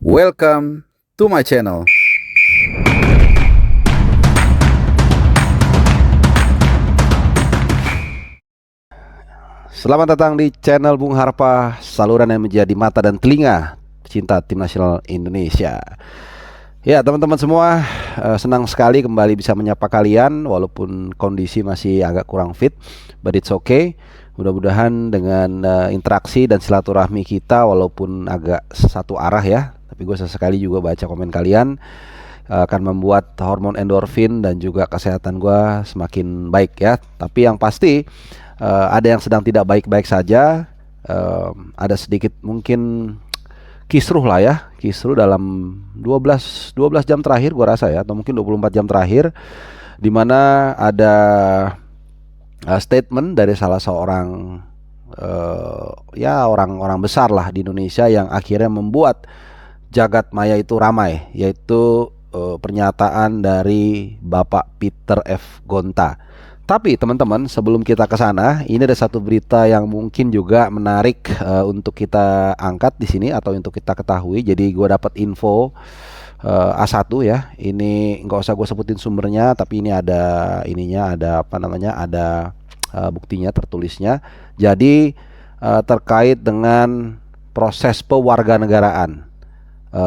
Welcome to my channel. Selamat datang di channel Bung Harpa, saluran yang menjadi mata dan telinga cinta tim nasional Indonesia. Ya teman-teman semua, senang sekali kembali bisa menyapa kalian walaupun kondisi masih agak kurang fit, but it's okay. Mudah-mudahan dengan interaksi dan silaturahmi kita walaupun agak satu arah ya, tapi gue sesekali juga baca komen kalian akan membuat hormon endorfin dan juga kesehatan gue semakin baik ya. Tapi yang pasti ada yang sedang tidak baik-baik saja, ada sedikit mungkin kisruh lah ya, kisruh dalam 12 jam terakhir gua rasa ya, atau mungkin 24 jam terakhir, di mana ada statement dari salah seorang ya orang-orang besar lah di Indonesia yang akhirnya membuat jagat maya itu ramai, yaitu pernyataan dari Bapak Peter F. Gonta. Tapi teman-teman, sebelum kita ke sana, ini ada satu berita yang mungkin juga menarik untuk kita angkat di sini atau untuk kita ketahui. Jadi gue dapat info A1 ya. Ini nggak usah gue sebutin sumbernya, tapi ini ada ininya, ada apa namanya, ada buktinya, tertulisnya. Jadi terkait dengan proses pewarganegaraan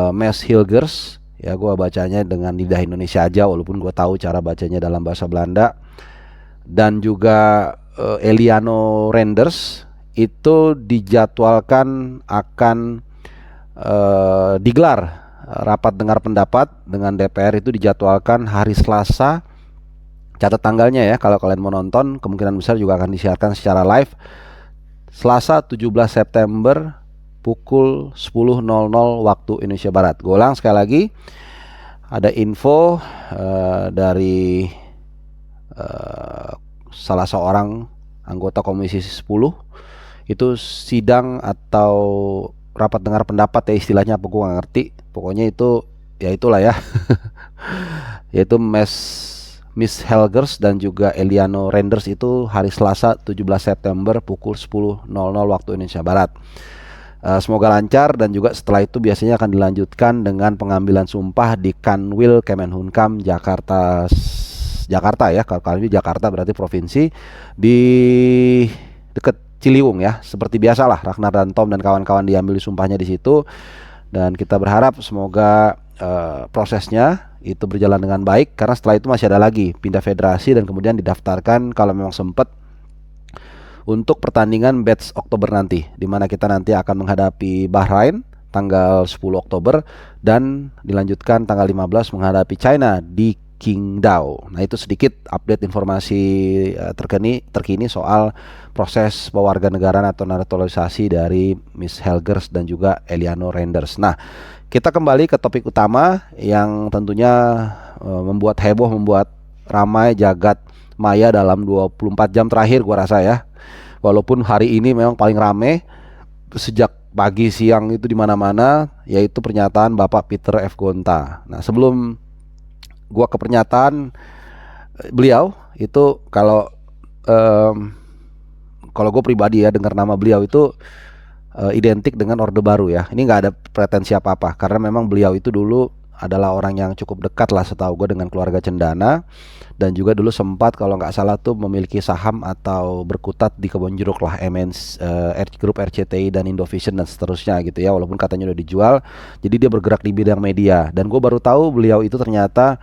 Mes Hilgers, ya gue bacanya dengan lidah Indonesia aja, walaupun gue tahu cara bacanya dalam bahasa Belanda. Dan juga Eliano Renders itu dijadwalkan akan digelar rapat dengar pendapat dengan DPR, itu dijadwalkan hari Selasa. Catat tanggalnya ya, kalau kalian mau nonton kemungkinan besar juga akan disiarkan secara live. Selasa 17 September pukul 10.00 waktu Indonesia Barat. Gue ulang sekali lagi, ada info dari salah seorang anggota Komisi 10, itu sidang atau rapat dengar pendapat ya, istilahnya apa gue gak ngerti, pokoknya itu ya itulah ya yaitu Miss Helgers dan juga Eliano Renders itu hari Selasa 17 September pukul 10.00 waktu Indonesia Barat. Semoga lancar, dan juga setelah itu biasanya akan dilanjutkan dengan pengambilan sumpah di Kanwil Kemenhukam Jakarta ya. Kalau kali ini Jakarta berarti provinsi, di dekat Ciliwung ya. Seperti biasalah, Ragnar dan Tom dan kawan-kawan diambil sumpahnya di situ, dan kita berharap semoga prosesnya itu berjalan dengan baik, karena setelah itu masih ada lagi pindah federasi dan kemudian didaftarkan kalau memang sempat untuk pertandingan batch Oktober nanti, di mana kita nanti akan menghadapi Bahrain tanggal 10 Oktober dan dilanjutkan tanggal 15 menghadapi China di Qingdao. Nah, itu sedikit update informasi terkini soal proses pewarganegaraan atau naturalisasi dari Miss Helgers dan juga Eliano Renders. Nah, kita kembali ke topik utama yang tentunya membuat heboh, membuat ramai jagat maya dalam 24 jam terakhir gua rasa ya. Walaupun hari ini memang paling ramai sejak pagi siang itu di mana-mana, yaitu pernyataan Bapak Peter F. Gonta. Nah, sebelum gua ke pernyataan beliau itu, kalau gue pribadi ya dengar nama beliau itu identik dengan Orde Baru ya. Ini nggak ada pretensi apa-apa, karena memang beliau itu dulu adalah orang yang cukup dekat lah setahu gue dengan keluarga Cendana, dan juga dulu sempat kalau nggak salah tuh memiliki saham atau berkutat di Kebonjeruk lah, grup RCTI dan Indovision dan seterusnya gitu ya, walaupun katanya udah dijual. Jadi dia bergerak di bidang media, dan gue baru tahu beliau itu ternyata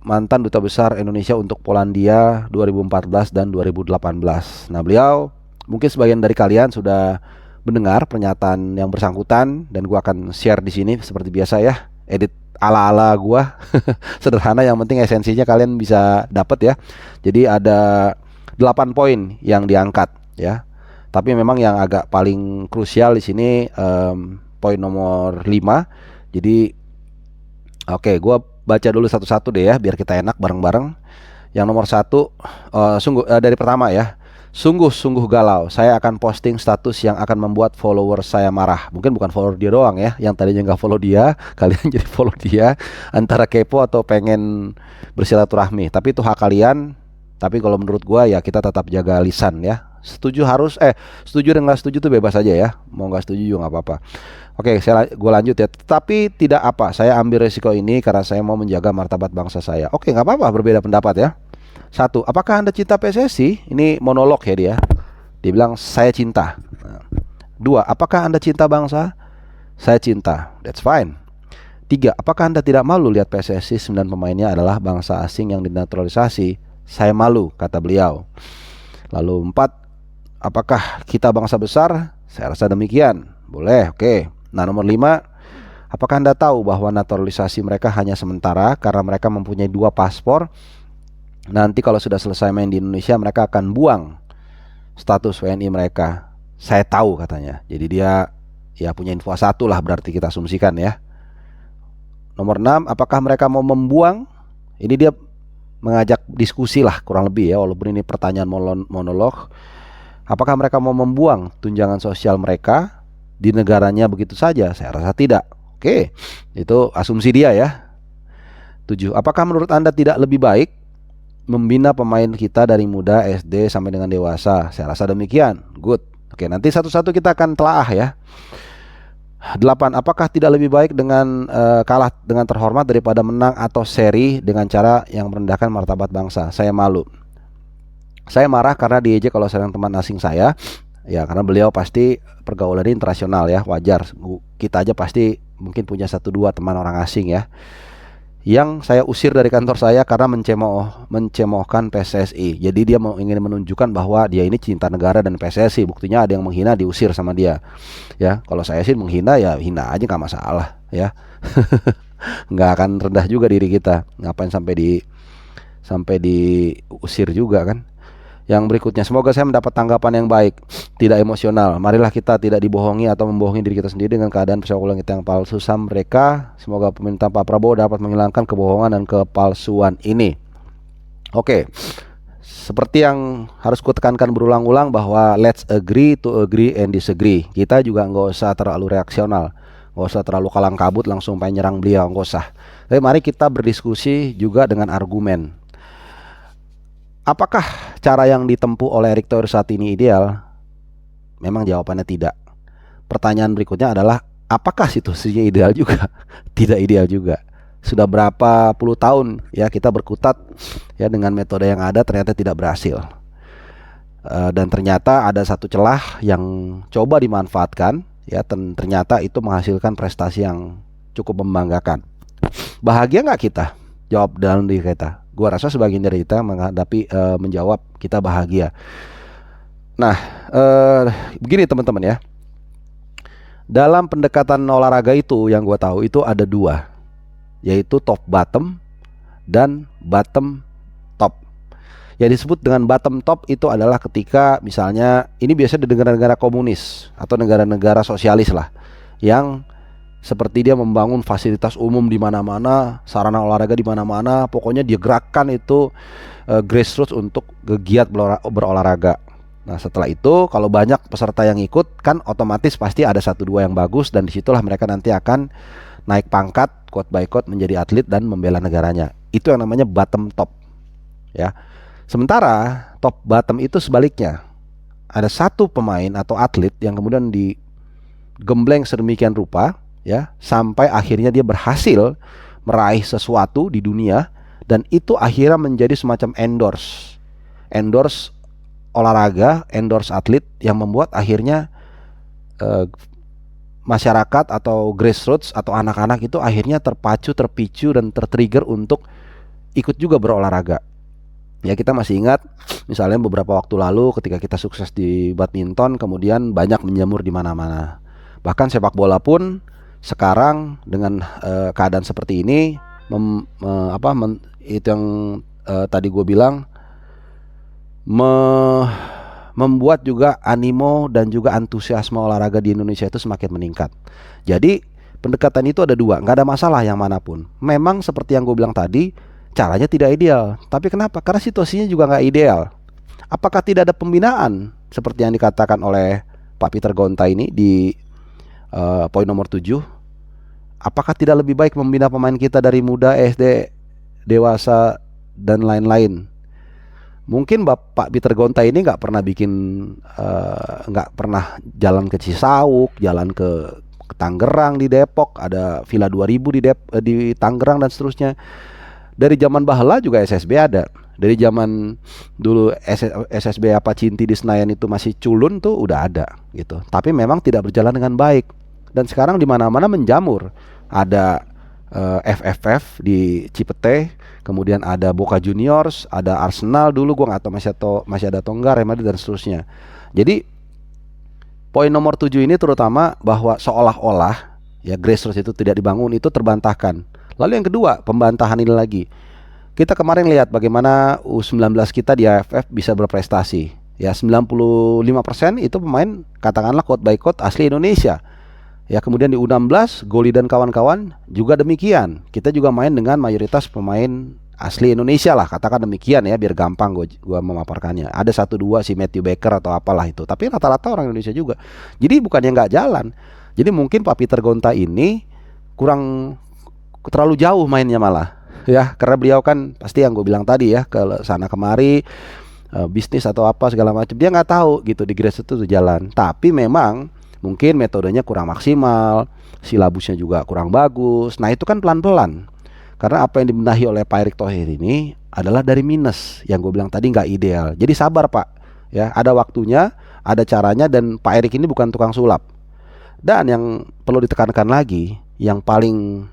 mantan duta besar Indonesia untuk Polandia 2014 dan 2018. Nah, beliau mungkin sebagian dari kalian sudah mendengar pernyataan yang bersangkutan, dan gue akan share di sini seperti biasa ya, edit ala-ala gua sederhana, yang penting esensinya kalian bisa dapat ya. Jadi ada 8 poin yang diangkat ya. Tapi memang yang agak paling krusial di sini poin nomor 5. Jadi oke, gua baca dulu satu-satu deh ya, biar kita enak bareng-bareng. Yang nomor 1, dari pertama ya. Sungguh-sungguh galau, saya akan posting status yang akan membuat follower saya marah. Mungkin bukan follower dia doang ya, yang tadinya nggak follow dia, kalian jadi follow dia, antara kepo atau pengen bersilaturahmi. Tapi itu hak kalian. Tapi kalau menurut gua ya kita tetap jaga lisan ya. setuju dan nggak setuju tuh bebas aja ya. Mau nggak setuju juga nggak apa-apa. Oke, gue lanjut ya. Tapi tidak apa, saya ambil resiko ini karena saya mau menjaga martabat bangsa saya. Oke, nggak apa-apa berbeda pendapat ya. Satu, apakah Anda cinta PSSI? Ini monolog ya dia. Dia bilang saya cinta. Dua, apakah Anda cinta bangsa? Saya cinta. That's fine. Tiga, apakah Anda tidak malu lihat PSSI 9 pemainnya adalah bangsa asing yang dinaturalisasi? Saya malu, kata beliau. Lalu empat, apakah kita bangsa besar? Saya rasa demikian. Boleh, oke. Nah, nomor 5, apakah Anda tahu bahwa naturalisasi mereka hanya sementara karena mereka mempunyai 2 paspor? Nanti kalau sudah selesai main di Indonesia, mereka akan buang status WNI mereka. Saya tahu katanya. Jadi dia ya punya info satu lah, berarti kita asumsikan ya. Nomor 6, apakah mereka mau membuang? Ini dia mengajak diskusi lah kurang lebih ya, walaupun ini pertanyaan monolog. Apakah mereka mau membuang tunjangan sosial mereka di negaranya begitu saja? Saya rasa tidak. Oke, itu asumsi dia ya. 7, apakah menurut Anda tidak lebih baik membina pemain kita dari muda SD sampai dengan dewasa? Saya rasa demikian. Good. Oke, nanti satu-satu kita akan telaah ya. 8, apakah tidak lebih baik dengan kalah dengan terhormat daripada menang atau seri dengan cara yang merendahkan martabat bangsa? Saya malu. Saya marah karena diejek kalau sedang teman asing saya. Ya, karena beliau pasti pergaulannya internasional ya, wajar. Kita aja pasti mungkin punya 1-2 teman orang asing ya, yang saya usir dari kantor saya karena mencemohkan PSSI. Jadi dia ingin menunjukkan bahwa dia ini cinta negara dan PSSI. Buktinya ada yang menghina, diusir sama dia. Ya, kalau saya sih menghina ya hina aja, nggak masalah ya. Nggak akan rendah juga diri kita. Ngapain sampai diusir juga kan? Yang berikutnya, semoga saya mendapat tanggapan yang baik, tidak emosional. Marilah kita tidak dibohongi atau membohongi diri kita sendiri dengan keadaan persepak bola kita yang palsu. Mereka, semoga pemerintahan Pak Prabowo dapat menghilangkan kebohongan dan kepalsuan ini. Oke, seperti yang harus kutekankan berulang-ulang bahwa let's agree to agree and disagree. Kita juga nggak usah terlalu reaksional, nggak usah terlalu kalang kabut langsung pengen nyerang beliau, nggak usah. Tapi mari kita berdiskusi juga dengan argumen. Apakah cara yang ditempuh oleh Erick Thohir saat ini ideal? Memang jawabannya tidak. Pertanyaan berikutnya adalah, apakah situasinya ideal juga? Tidak ideal juga. Sudah berapa puluh tahun ya kita berkutat ya dengan metode yang ada, ternyata tidak berhasil. Dan ternyata ada satu celah yang coba dimanfaatkan ya, ternyata itu menghasilkan prestasi yang cukup membanggakan. Bahagia nggak kita? Jawab dalam diri kita. Gua rasa sebagian dari kita menjawab kita bahagia. Nah, begini teman-teman ya. Dalam pendekatan olahraga itu yang gua tahu itu ada 2, yaitu top bottom dan bottom top. Yang disebut dengan bottom top itu adalah ketika misalnya ini biasanya di negara-negara komunis atau negara-negara sosialis lah, yang seperti dia membangun fasilitas umum di mana-mana, sarana olahraga di mana-mana, pokoknya dia gerakkan itu grassroots untuk giat berolahraga. Nah, setelah itu kalau banyak peserta yang ikut kan otomatis pasti ada 1-2 yang bagus, dan disitulah mereka nanti akan naik pangkat quote by quote menjadi atlet dan membela negaranya. Itu yang namanya bottom top ya. Sementara top bottom itu sebaliknya. Ada satu pemain atau atlet yang kemudian digembleng sedemikian rupa ya, sampai akhirnya dia berhasil meraih sesuatu di dunia, dan itu akhirnya menjadi semacam endorse olahraga, endorse atlet, yang membuat akhirnya masyarakat atau grassroots atau anak-anak itu akhirnya terpicu dan tertrigger untuk ikut juga berolahraga. Ya, kita masih ingat misalnya beberapa waktu lalu ketika kita sukses di badminton, kemudian banyak menjamur di mana-mana. Bahkan sepak bola pun sekarang dengan keadaan seperti ini itu yang tadi gue bilang membuat juga animo dan juga antusiasme olahraga di Indonesia itu semakin meningkat. Jadi pendekatan itu ada 2, nggak ada masalah yang manapun. Memang seperti yang gue bilang tadi, caranya tidak ideal. Tapi kenapa? Karena situasinya juga nggak ideal. Apakah tidak ada pembinaan seperti yang dikatakan oleh Pak Peter Gonta ini di poin nomor 7? Apakah tidak lebih baik membina pemain kita dari muda, SD, dewasa, dan lain-lain? Mungkin Bapak Peter Gonta ini nggak pernah jalan ke Cisauk, jalan ke Tangerang di Depok, ada Villa 2000 di Tangerang dan seterusnya. Dari zaman Baheula juga SSB ada. Dari zaman dulu SSB apa Cinti di Senayan itu masih culun tuh udah ada gitu. Tapi memang tidak berjalan dengan baik. Dan sekarang di mana-mana menjamur. Ada FFF di Cipete, kemudian ada Boca Juniors, ada Arsenal dulu, gua nggak tahu masih ada Tonggar, Real Madrid dan seterusnya. Jadi poin nomor 7 ini terutama bahwa seolah-olah ya grassroots itu tidak dibangun itu terbantahkan. Lalu yang kedua, pembantahan ini lagi. Kita kemarin lihat bagaimana U19 kita di AFF bisa berprestasi. Ya 95% itu pemain katakanlah quote by quote asli Indonesia. Ya kemudian di U16 Goli dan kawan-kawan juga demikian. Kita juga main dengan mayoritas pemain asli Indonesia lah, katakan demikian ya biar gampang gua memaparkannya. Ada 1-2 si Matthew Baker atau apalah itu, tapi rata-rata orang Indonesia juga. Jadi bukannya nggak jalan. Jadi mungkin Pak Peter Gonta ini kurang terlalu jauh mainnya malah. Ya karena beliau kan pasti yang gue bilang tadi ya ke sana kemari bisnis atau apa segala macam dia nggak tahu gitu di grassroots itu jalan. Tapi memang mungkin metodenya kurang maksimal, silabusnya juga kurang bagus. Nah itu kan pelan-pelan. Karena apa yang dibenahi oleh Pak Erick Thohir ini adalah dari minus yang gue bilang tadi nggak ideal. Jadi sabar Pak, ya ada waktunya, ada caranya dan Pak Erick ini bukan tukang sulap. Dan yang perlu ditekankan lagi, yang paling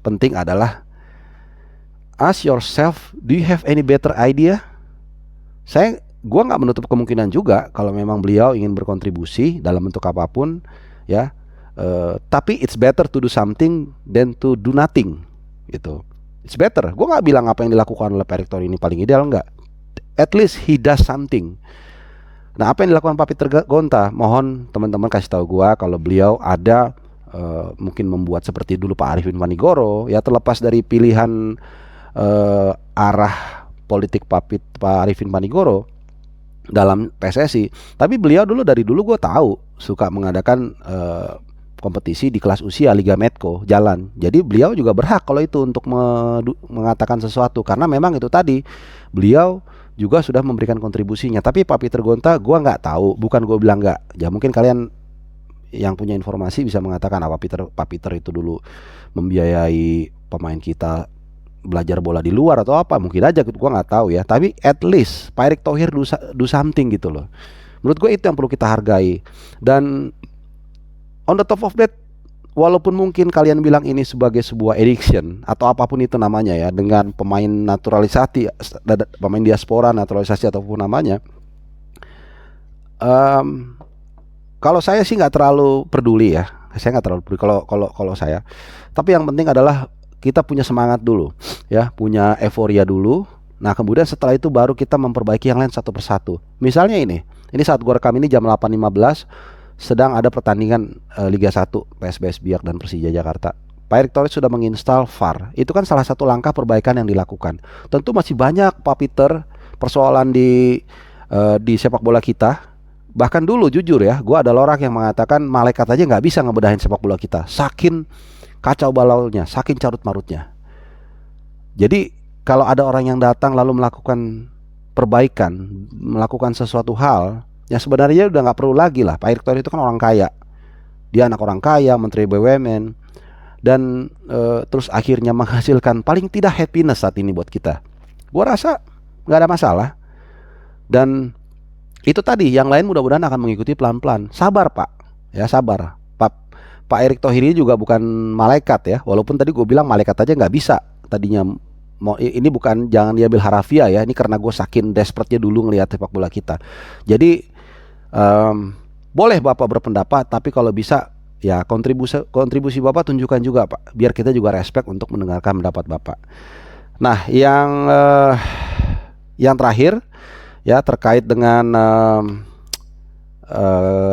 penting adalah ask yourself, do you have any better idea? Gua nggak menutup kemungkinan juga kalau memang beliau ingin berkontribusi dalam bentuk apapun, ya. Tapi it's better to do something than to do nothing, gitu. It's better. Gua nggak bilang apa yang dilakukan oleh Pak Erick Thohir ini paling ideal, enggak. At least he does something. Nah, apa yang dilakukan Pak Peter Gonta? Mohon teman-teman kasih tahu gua kalau beliau ada mungkin membuat seperti dulu Pak Arifin Panigoro, ya terlepas dari pilihan arah politik Pak Arifin Panigoro dalam PSSI, tapi beliau dari dulu gue tahu suka mengadakan kompetisi di kelas usia Liga Medco jalan. Jadi beliau juga berhak kalau itu untuk mengatakan sesuatu karena memang itu tadi beliau juga sudah memberikan kontribusinya. Tapi Pak Peter Gonta gue nggak tahu, bukan gue bilang nggak. Ya mungkin kalian yang punya informasi bisa mengatakan Pak Peter itu dulu membiayai pemain kita belajar bola di luar atau apa, mungkin aja gue nggak tahu ya. Tapi at least Pak Erick Thohir do something gitu loh. Menurut gue itu yang perlu kita hargai. Dan on the top of that, walaupun mungkin kalian bilang ini sebagai sebuah addiction atau apapun itu namanya ya, dengan pemain naturalisasi, pemain diaspora, naturalisasi ataupun namanya, kalau saya sih nggak terlalu peduli ya. Saya nggak terlalu peduli kalau saya. Tapi yang penting adalah kita punya semangat dulu, ya, punya euforia dulu. Nah, kemudian setelah itu baru kita memperbaiki yang lain satu persatu. Misalnya ini saat gua rekam ini jam 8.15 sedang ada pertandingan Liga 1 PSBS Biak dan Persija Jakarta. Pak Erick Thohir sudah menginstal VAR. Itu kan salah satu langkah perbaikan yang dilakukan. Tentu masih banyak Pak Peter persoalan di sepak bola kita. Bahkan dulu jujur ya, gua adalah orang yang mengatakan malaikat aja nggak bisa ngebedahin sepak bola kita. Saking kacau balaunya, saking carut marutnya. Jadi kalau ada orang yang datang lalu melakukan perbaikan, melakukan sesuatu hal, yang sebenarnya udah nggak perlu lagi lah. Pak Erick Thohir itu kan orang kaya, dia anak orang kaya, Menteri BUMN, dan terus akhirnya menghasilkan paling tidak happiness saat ini buat kita. Gua rasa nggak ada masalah. Dan itu tadi, yang lain mudah-mudahan akan mengikuti pelan-pelan. Sabar Pak, ya sabar. Pak Erick Thohir ini juga bukan malaikat ya. Walaupun tadi gue bilang malaikat aja nggak bisa. Tadinya ini bukan, jangan diambil harafiah ya. Ini karena gue saking desperate-nya dulu ngelihat sepak bola kita. Jadi boleh Bapak berpendapat, tapi kalau bisa ya kontribusi Bapak tunjukkan juga Pak, biar kita juga respect untuk mendengarkan pendapat Bapak. Nah, yang terakhir ya terkait dengan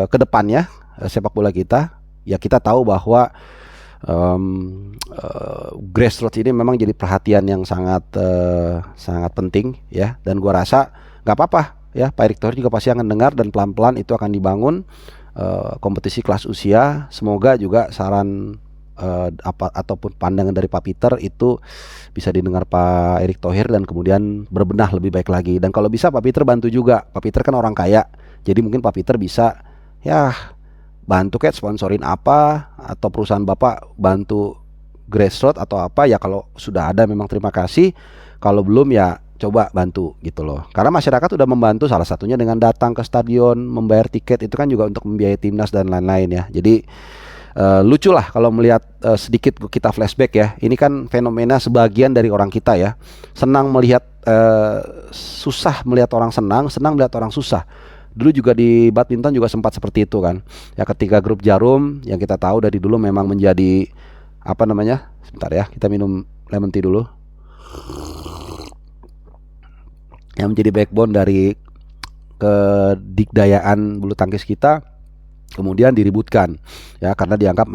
kedepannya sepak bola kita. Ya kita tahu bahwa grassroots ini memang jadi perhatian yang sangat penting ya. Dan gua rasa nggak apa-apa ya, Pak Erick Thohir juga pasti akan dengar dan pelan-pelan itu akan dibangun kompetisi kelas usia. Semoga juga saran apa ataupun pandangan dari Pak Peter itu bisa didengar Pak Erick Thohir dan kemudian berbenah lebih baik lagi. Dan kalau bisa Pak Peter bantu juga. Pak Peter kan orang kaya, jadi mungkin Pak Peter bisa ya bantu kayak sponsorin apa, atau perusahaan Bapak bantu grassroots atau apa ya. Kalau sudah ada memang terima kasih, kalau belum ya coba bantu gitu loh. Karena masyarakat udah membantu, salah satunya dengan datang ke stadion, membayar tiket, itu kan juga untuk membiayai timnas dan lain-lain ya. Jadi lucu lah kalau melihat sedikit kita flashback ya. Ini kan fenomena sebagian dari orang kita ya, senang melihat susah melihat orang senang, senang melihat orang susah. Dulu juga di badminton juga sempat seperti itu kan. Ya ketika grup Jarum yang kita tahu dari dulu memang menjadi apa namanya? Sebentar ya, kita minum lemon tea dulu. Yang menjadi backbone dari kedikdayaan bulu tangkis kita kemudian diributkan ya karena dianggap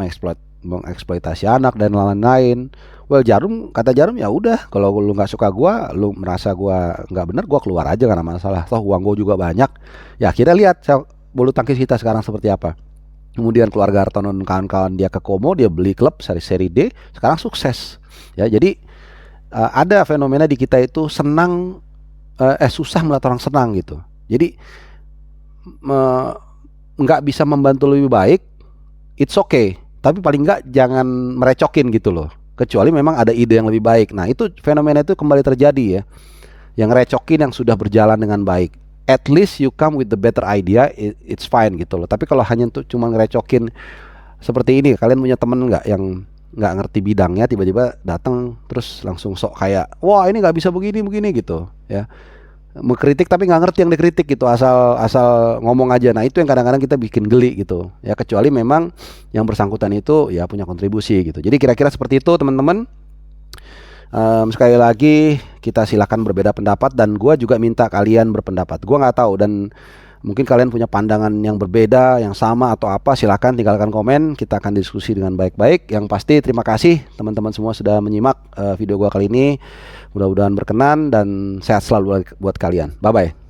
mengeksploitasi anak dan lain-lain. Well, kata Jarum ya udah, kalau lu nggak suka gua, lu merasa gua nggak benar, gua keluar aja, karena masalah. Toh uang gua juga banyak. Ya akhirnya lihat bulu tangkis kita sekarang seperti apa. Kemudian keluarga Hartono dan kawan-kawan dia ke Como, dia beli klub seri D, sekarang sukses. Ya jadi ada fenomena di kita itu senang susah melihat orang senang gitu. Jadi nggak bisa membantu lebih baik, it's okay. Tapi paling nggak jangan merecokin gitu loh. Kecuali memang ada ide yang lebih baik. Nah itu fenomena itu kembali terjadi ya. Yang recokin yang sudah berjalan dengan baik. At least you come with the better idea, it's fine gitu loh. Tapi kalau hanya untuk cuma ngerecokin seperti ini, kalian punya temen nggak yang nggak ngerti bidangnya, tiba-tiba datang terus langsung sok kayak, wah ini nggak bisa begini gitu ya. Mengkritik tapi nggak ngerti yang dikritik gitu, asal ngomong aja. Nah itu yang kadang-kadang kita bikin geli gitu ya, kecuali memang yang bersangkutan itu ya punya kontribusi gitu. Jadi kira-kira seperti itu teman-teman. Sekali lagi kita silakan berbeda pendapat, dan gue juga minta kalian berpendapat. Gue nggak tahu, dan mungkin kalian punya pandangan yang berbeda, yang sama atau apa, silakan tinggalkan komen. Kita akan diskusi dengan baik-baik. Yang pasti terima kasih teman-teman semua sudah menyimak video gue kali ini. Mudah-mudahan berkenan dan sehat selalu buat kalian. Bye-bye.